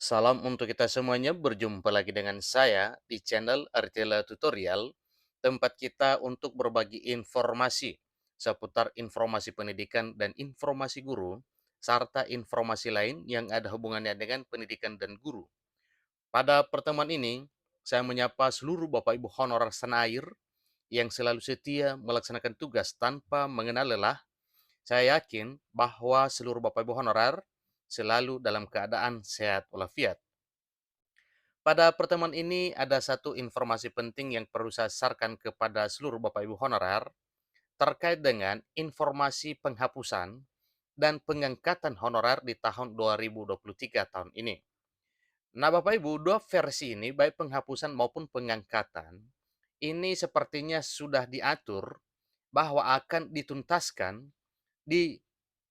Salam untuk kita semuanya, berjumpa lagi dengan saya di channel Artela Tutorial, tempat kita untuk berbagi informasi seputar informasi pendidikan dan informasi guru, serta informasi lain yang ada hubungannya dengan pendidikan dan guru. Pada pertemuan ini, saya menyapa seluruh Bapak Ibu honorer senair yang selalu setia melaksanakan tugas tanpa mengenal lelah. Saya yakin bahwa seluruh Bapak Ibu honorer selalu dalam keadaan sehat walafiat. Pada pertemuan ini ada satu informasi penting yang perlu saya sarankan kepada seluruh Bapak Ibu honorer terkait dengan informasi penghapusan dan pengangkatan honorer di tahun 2023 tahun ini. Nah, Bapak Ibu, dua versi ini baik penghapusan maupun pengangkatan ini sepertinya sudah diatur bahwa akan dituntaskan di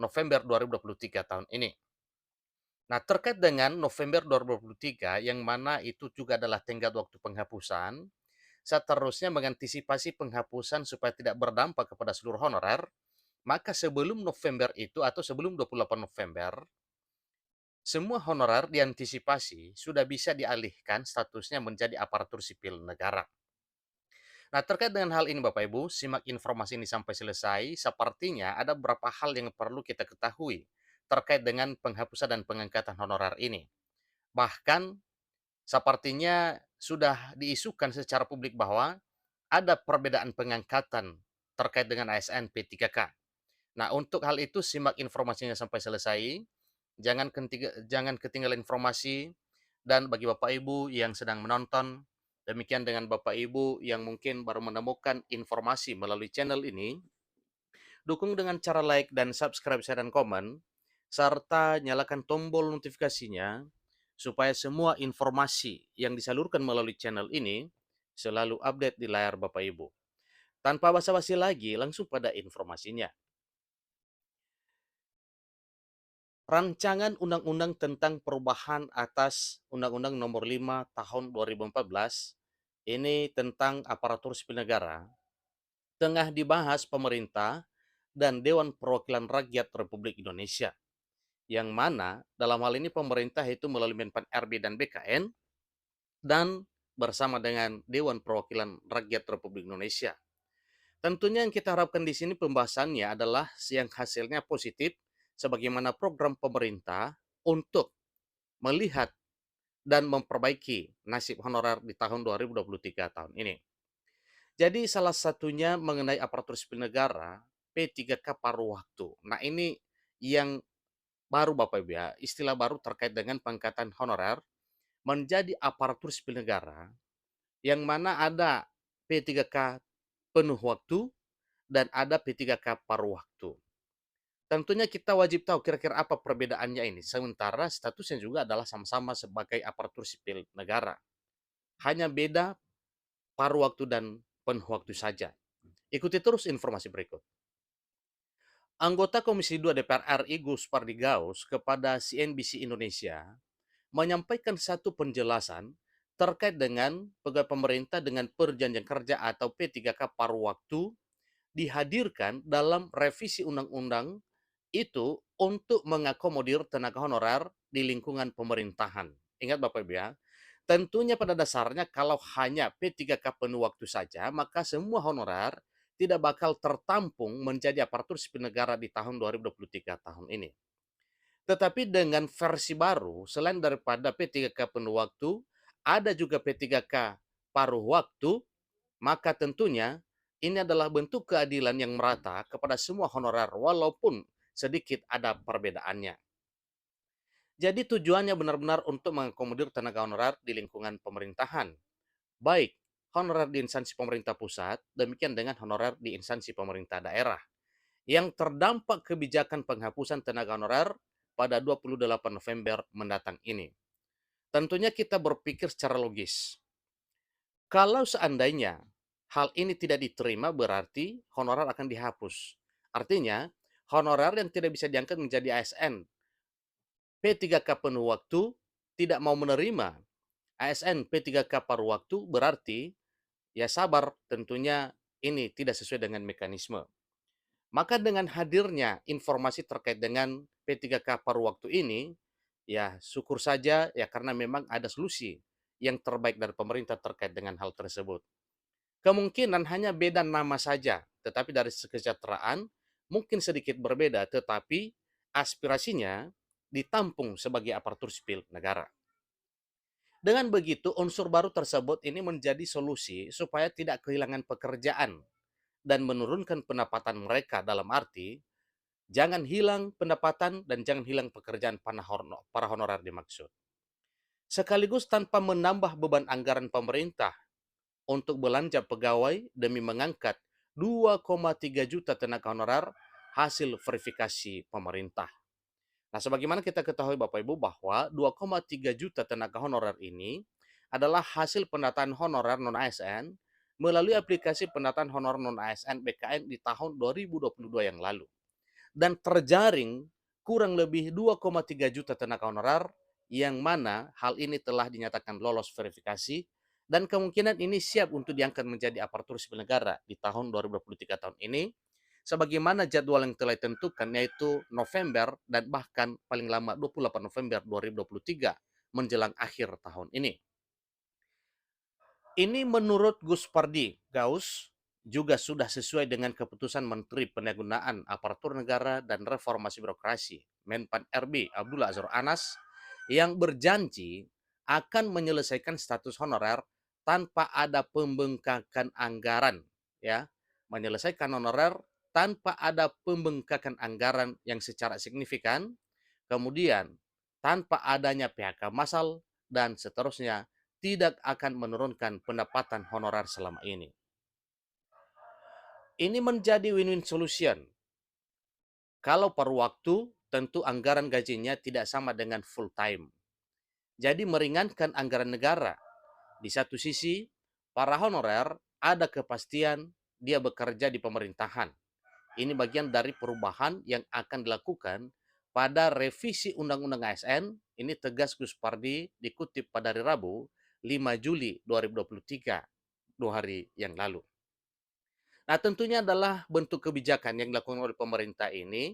November 2023 tahun ini. Nah, terkait dengan November 2023 yang mana itu juga adalah tenggat waktu penghapusan, seterusnya mengantisipasi penghapusan supaya tidak berdampak kepada seluruh honorer, maka sebelum November itu atau sebelum 28 November, semua honorer diantisipasi sudah bisa dialihkan statusnya menjadi aparatur sipil negara. Nah, terkait dengan hal ini Bapak Ibu, simak informasi ini sampai selesai. Sepertinya ada beberapa hal yang perlu kita ketahui terkait dengan penghapusan dan pengangkatan honorer ini. Bahkan sepertinya sudah diisukan secara publik bahwa ada perbedaan pengangkatan terkait dengan ASN P3K. Nah, untuk hal itu simak informasinya sampai selesai. Jangan ketinggalan informasi, dan bagi Bapak Ibu yang sedang menonton, demikian dengan Bapak Ibu yang mungkin baru menemukan informasi melalui channel ini, dukung dengan cara like dan subscribe, share, dan komen, serta nyalakan tombol notifikasinya supaya semua informasi yang disalurkan melalui channel ini selalu update di layar Bapak Ibu. Tanpa basa-basi lagi, langsung pada informasinya. Rancangan Undang-Undang tentang perubahan atas Undang-Undang Nomor 5 Tahun 2014 ini tentang aparatur sipil negara tengah dibahas pemerintah dan Dewan Perwakilan Rakyat Republik Indonesia, yang mana dalam hal ini pemerintah itu melalui Menpan RB dan BKN dan bersama dengan Dewan Perwakilan Rakyat Republik Indonesia. Tentunya yang kita harapkan di sini pembahasannya adalah yang hasilnya positif sebagaimana program pemerintah untuk melihat dan memperbaiki nasib honorer di tahun 2023 tahun ini. Jadi salah satunya mengenai aparatur sipil negara P3K paruh waktu. Nah, ini yang baru Bapak Ibu ya, istilah baru terkait dengan pengangkatan honorer menjadi aparatur sipil negara yang mana ada P3K penuh waktu dan ada P3K paruh waktu. Tentunya kita wajib tahu kira-kira apa perbedaannya ini. Sementara statusnya juga adalah sama-sama sebagai aparatur sipil negara. Hanya beda paruh waktu dan penuh waktu saja. Ikuti terus informasi berikut. Anggota Komisi 2 DPR RI Gus Pardigaus kepada CNBC Indonesia menyampaikan satu penjelasan terkait dengan pegawai pemerintah dengan perjanjian kerja atau P3K paruh waktu dihadirkan dalam revisi undang-undang itu untuk mengakomodir tenaga honorer di lingkungan pemerintahan. Ingat Bapak Ibu ya, tentunya pada dasarnya kalau hanya P3K penuh waktu saja, maka semua honorer tidak bakal tertampung menjadi aparatur sipil negara di tahun 2023 tahun ini. Tetapi dengan versi baru, selain daripada P3K penuh waktu, ada juga P3K paruh waktu, maka tentunya ini adalah bentuk keadilan yang merata kepada semua honorer walaupun sedikit ada perbedaannya. Jadi tujuannya benar-benar untuk mengakomodir tenaga honorer di lingkungan pemerintahan, baik honorer di instansi pemerintah pusat, demikian dengan honorer di instansi pemerintah daerah, yang terdampak kebijakan penghapusan tenaga honorer pada 28 November mendatang ini. Tentunya kita berpikir secara logis. Kalau seandainya hal ini tidak diterima berarti honorer akan dihapus. Artinya, honorer yang tidak bisa diangkat menjadi ASN P3K penuh waktu tidak mau menerima ASN P3K paruh waktu berarti ya sabar, tentunya ini tidak sesuai dengan mekanisme. Maka dengan hadirnya informasi terkait dengan P3K paruh waktu ini, Ya, syukur saja ya karena memang ada solusi yang terbaik dari pemerintah terkait dengan hal tersebut. Kemungkinan hanya beda nama saja, tetapi dari kesejahteraan mungkin sedikit berbeda, tetapi aspirasinya ditampung sebagai aparatur sipil negara. Dengan begitu, unsur baru tersebut ini menjadi solusi supaya tidak kehilangan pekerjaan dan menurunkan pendapatan mereka dalam arti jangan hilang pendapatan dan jangan hilang pekerjaan para honorer dimaksud. Sekaligus tanpa menambah beban anggaran pemerintah untuk belanja pegawai demi mengangkat 2,3 juta tenaga honorer hasil verifikasi pemerintah. Nah, sebagaimana kita ketahui Bapak Ibu bahwa 2,3 juta tenaga honorer ini adalah hasil pendataan honorer non-ASN melalui aplikasi pendataan honorer non-ASN BKN di tahun 2022 yang lalu. Dan terjaring kurang lebih 2,3 juta tenaga honorer yang mana hal ini telah dinyatakan lolos verifikasi dan kemungkinan ini siap untuk diangkat menjadi aparatur sipil negara di tahun 2023 tahun ini sebagaimana jadwal yang telah ditentukan yaitu November dan bahkan paling lama 28 November 2023 menjelang akhir tahun ini. Ini menurut Gus Pardi Gaus juga sudah sesuai dengan keputusan Menteri Pendayagunaan Aparatur Negara dan Reformasi Birokrasi Menpan RB Abdullah Azwar Anas yang berjanji akan menyelesaikan status honorer tanpa ada pembengkakan anggaran ya, menyelesaikan honorer tanpa ada pembengkakan anggaran yang secara signifikan, kemudian tanpa adanya PHK massal dan seterusnya tidak akan menurunkan pendapatan honorer selama ini. Ini menjadi win-win solution. Kalau per waktu, tentu anggaran gajinya tidak sama dengan full time. Jadi meringankan anggaran negara. Di satu sisi, para honorer ada kepastian dia bekerja di pemerintahan. Ini bagian dari perubahan yang akan dilakukan pada revisi Undang-Undang ASN. Ini tegas Gus Pardi dikutip pada hari Rabu 5 Juli 2023, 2 hari yang lalu. Nah, tentunya adalah bentuk kebijakan yang dilakukan oleh pemerintah ini.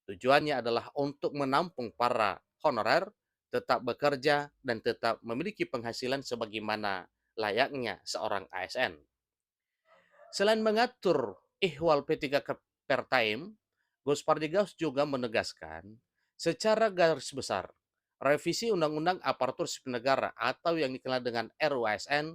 Tujuannya adalah untuk menampung para honorer tetap bekerja dan tetap memiliki penghasilan sebagaimana layaknya seorang ASN. Selain mengatur ihwal P3K per time, Gus Pardigas juga menegaskan secara garis besar revisi Undang-Undang Aparatur Sipil Negara atau yang dikenal dengan RUASN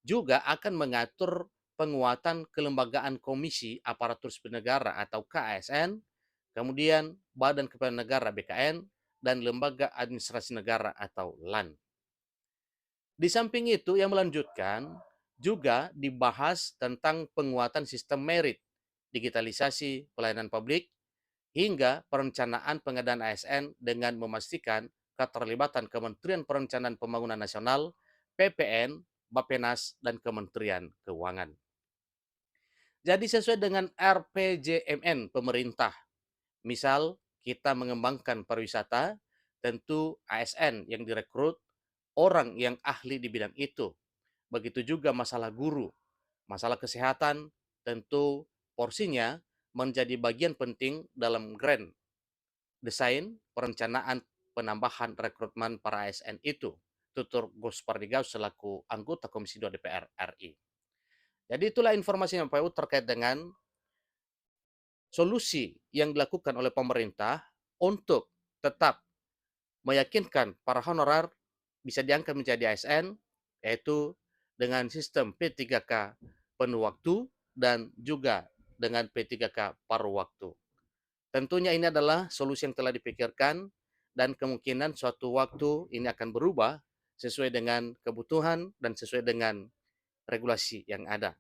juga akan mengatur penguatan kelembagaan Komisi Aparatur Sipil Negara atau KASN, kemudian Badan Kepegawaian Negara BKN, dan Lembaga Administrasi Negara atau LAN. Di samping itu yang melanjutkan juga dibahas tentang penguatan sistem merit, digitalisasi pelayanan publik, hingga perencanaan pengadaan ASN dengan memastikan keterlibatan Kementerian Perencanaan Pembangunan Nasional, PPN, Bappenas, dan Kementerian Keuangan. Jadi sesuai dengan RPJMN pemerintah, misal kita mengembangkan pariwisata, tentu ASN yang direkrut orang yang ahli di bidang itu. Begitu juga masalah guru, masalah kesehatan, tentu porsinya menjadi bagian penting dalam grand desain perencanaan penambahan rekrutmen para ASN itu, tutur Gus Pardigaus selaku anggota Komisi 2 DPR RI. Jadi itulah informasi yang PU terkait dengan solusi yang dilakukan oleh pemerintah untuk tetap meyakinkan para honorer bisa diangkat menjadi ASN, yaitu dengan sistem P3K penuh waktu dan juga dengan P3K paruh waktu. Tentunya ini adalah solusi yang telah dipikirkan dan kemungkinan suatu waktu ini akan berubah sesuai dengan kebutuhan dan sesuai dengan regulasi yang ada.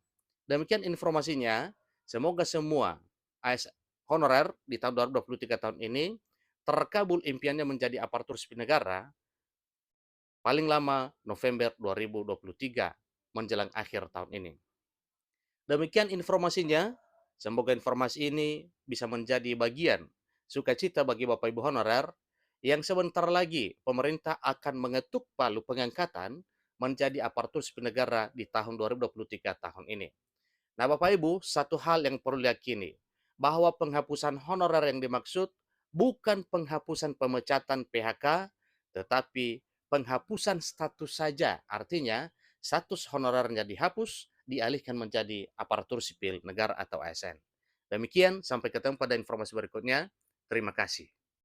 Demikian informasinya. Semoga semua AS honorer di tahun 2023 tahun ini terkabul impiannya menjadi aparatur sipil negara paling lama November 2023 menjelang akhir tahun ini. Demikian informasinya. Semoga informasi ini bisa menjadi bagian sukacita bagi Bapak Ibu honorer yang sebentar lagi pemerintah akan mengetuk palu pengangkatan menjadi aparatur sipil negara di tahun 2023 tahun ini. Nah, Bapak Ibu, satu hal yang perlu diyakini, bahwa penghapusan honorer yang dimaksud bukan penghapusan pemecatan PHK tetapi penghapusan status saja, artinya status honorernya dihapus, dialihkan menjadi aparatur sipil negara atau ASN. Demikian, sampai ketemu pada informasi berikutnya. Terima kasih.